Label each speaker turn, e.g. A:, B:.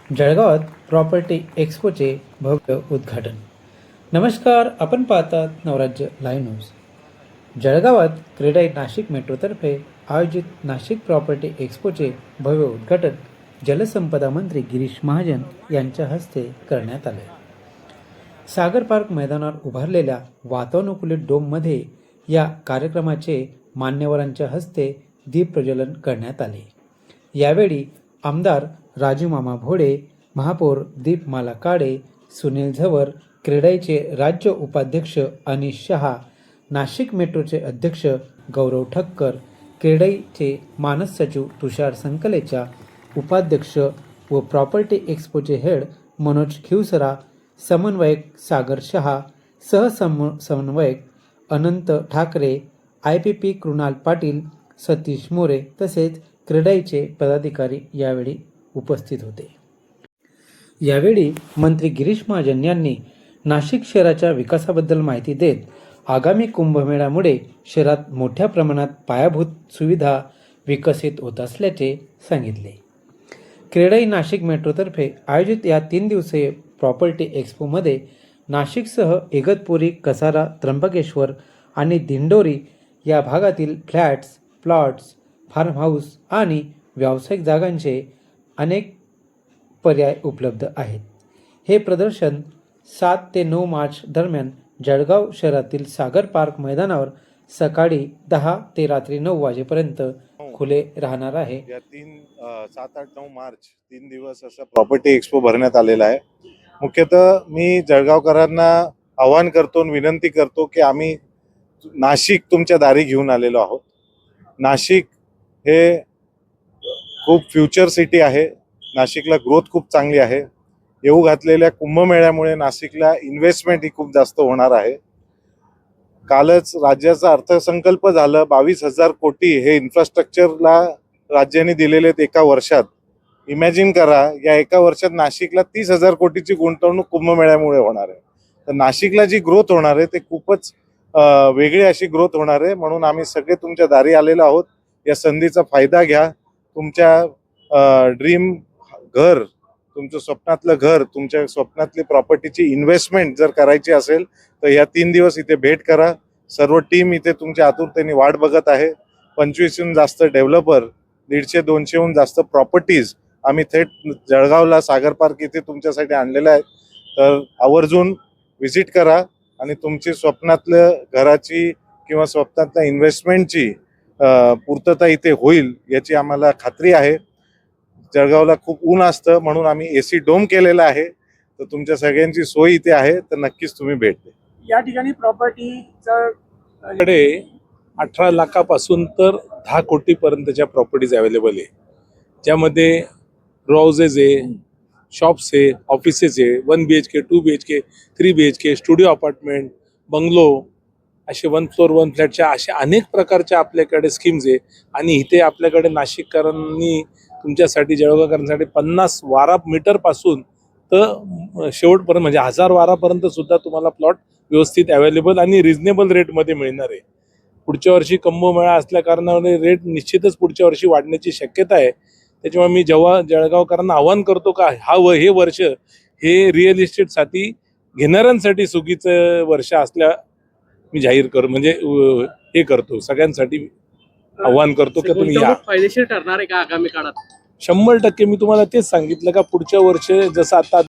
A: जळगावात प्रॉपर्टी एक्स्पोचे भव्य उद्घाटन. नमस्कार, आपण पाहतात नवराज्य लाईव्ह न्यूज. जळगावात क्रेडाई नाशिक मेट्रोतर्फे आयोजित नाशिक प्रॉपर्टी एक्स्पोचे भव्य उद्घाटन जलसंपदा मंत्री गिरीश महाजन यांच्या हस्ते करण्यात आले. सागर पार्क मैदानावर उभारलेल्या वातानुकूलित डोममध्ये या कार्यक्रमाचे मान्यवरांच्या हस्ते दीप प्रज्वलन करण्यात आले. यावेळी आमदार राजू मामा भोडे, महापौर दीपमाला काळे, सुनील झवर, क्रेडाईचे राज्य उपाध्यक्ष अनिश शहा, नाशिक मेट्रोचे अध्यक्ष गौरव ठक्कर, क्रेडाईचे मानस सचिव तुषार संकलेचा, उपाध्यक्ष व प्रॉपर्टी एक्स्पोचे हेड मनोज खिवसरा, समन्वयक सागर शहा, समन्वयक अनंत ठाकरे, IPP कृणाल पाटील, सतीश मोरे तसेच क्रेडाईचे पदाधिकारी यावेळी उपस्थित होते. यावेळी मंत्री गिरीश महाजन यांनी नाशिक शहराच्या विकासाबद्दल माहिती देत आगामी कुंभमेळ्यामुळे शहरात मोठ्या प्रमाणात पायाभूत सुविधा विकसित होत असल्याचे सांगितले. क्रेडाई नाशिक मेट्रोतर्फे आयोजित या 3 दिवसीय प्रॉपर्टी एक्स्पोमध्ये नाशिकसह इगतपुरी, कसारा, त्र्यंबकेश्वर आणि दिंडोरी या भागातील फ्लॅट्स, प्लॉट्स, फार्म हाऊस आणि व्यावसायिक जागांचे अनेक पर्याय उपलब्ध आहेत. हे प्रदर्शन 7 ते 9 मार्च दरम्यान जळगाव शहरातील सागर पार्क मैदानावर सकाळी 10 ते रात्री 9 वाजेपर्यंत खुले राहणार आहे.
B: या 7, 8, 9 मार्च 3 दिवस असा प्रॉपर्टी एक्स्पो भरण्यात आलेला आहे. मुख्यतः मी जळगावकरांना आवाहन करतो, विनंती करतो की आम्ही नाशिक तुमच्या दारी घेऊन आलेलो आहोत. नाशिक हे खूप फ्युचर सिटी आहे. नाशिकला ग्रोथ खूप चांगली आहे. येऊ घातलेल्या कुंभमेळ्यामुळे नाशिकला इन्व्हेस्टमेंट ही खूप जास्त होणार आहे. कालच राज्याचा अर्थसंकल्प झालं. 22,000 कोटी हे इन्फ्रास्ट्रक्चरला राज्याने दिलेले एका वर्षात. इमॅजिन करा, या एका वर्षात नाशिकला 30,000 कोटीची गुंतवणूक कुंभमेळ्यामुळे होणार आहे. तर नाशिकला जी ग्रोथ होणार आहे ते खूपच वेगळी अशी ग्रोथ होणार आहे. म्हणून आम्ही सगळे तुमच्या दारी आलेलो आहोत. या संधीचा फायदा घ्या. तुमच्या ड्रीम घर, तुमचं स्वप्नातलं घर, तुमच्या स्वप्नातली प्रॉपर्टीची इन्व्हेस्टमेंट जर करायची असेल तर या 3 दिवस इथे भेट करा. सर्व टीम इथे तुमच्या आतुरतेने वाट बघत आहे. 25हून जास्त डेव्हलपर, 150-200हून जास्त प्रॉपर्टीज आम्ही थेट जळगावला सागर पार्क इथे तुमच्यासाठी आणलेल्या आहेत. तर आवर्जून व्हिजिट करा आणि तुमची स्वप्नातल्या घराची किंवा स्वप्नातल्या इन्व्हेस्टमेंटची पूर्तता इथे होईल याची आम्हाला खात्री आहे. जळगावला खूप ऊन असतं म्हणून आम्ही AC डोम केलेला आहे. तर तुमच्या सगळ्यांची सोय इथे आहे, तर नक्कीच तुम्ही भेट द्या.
C: या ठिकाणी प्रॉपर्टीचं
D: कडे 18 लाखापासून तर 10 कोटीपर्यंतच्या प्रॉपर्टीज अवेलेबल आहे, ज्यामध्ये रो हाऊसेस आहे, शॉप्स आहे, ऑफिसेस आहे, 1 BHK, 2 BHK, 3 BHK, studio apartment, bungalow, असे 1 फ्लोअर 1 फ्लॅटच्या अशा अनेक प्रकारच्या आपल्याकडे स्कीम्स आहे. आणि इथे आपल्याकडे नाशिककरांनी तुमच्यासाठी, जळगावकरांसाठी 50 वारा मीटरपासून तर शेवटपर्यंत म्हणजे 1000 वारापर्यंत सुद्धा तुम्हाला प्लॉट व्यवस्थित अवेलेबल आणि रिझनेबल रेटमध्ये मिळणार आहे. पुढच्या वर्षी कुंभमेळा असल्या कारणाने रेट निश्चितच पुढच्या वर्षी वाढण्याची शक्यता आहे. त्याच्यामुळे मी जेव्हा जळगावकरांना आवाहन करतो का हे वर्ष हे रिअल इस्टेटसाठी घेणाऱ्यांसाठी सुगीचं वर्ष असल्या मी जाहीर म्हणजे हे करतो, सगळ्यांसाठी आव्हान करतो की तुम्ही या.
C: फायदेशीर ठरणार आहे का आगामी काळात?
D: 100% मी तुम्हाला तेच सांगितलं का पुढच्या वर्ष जसं आता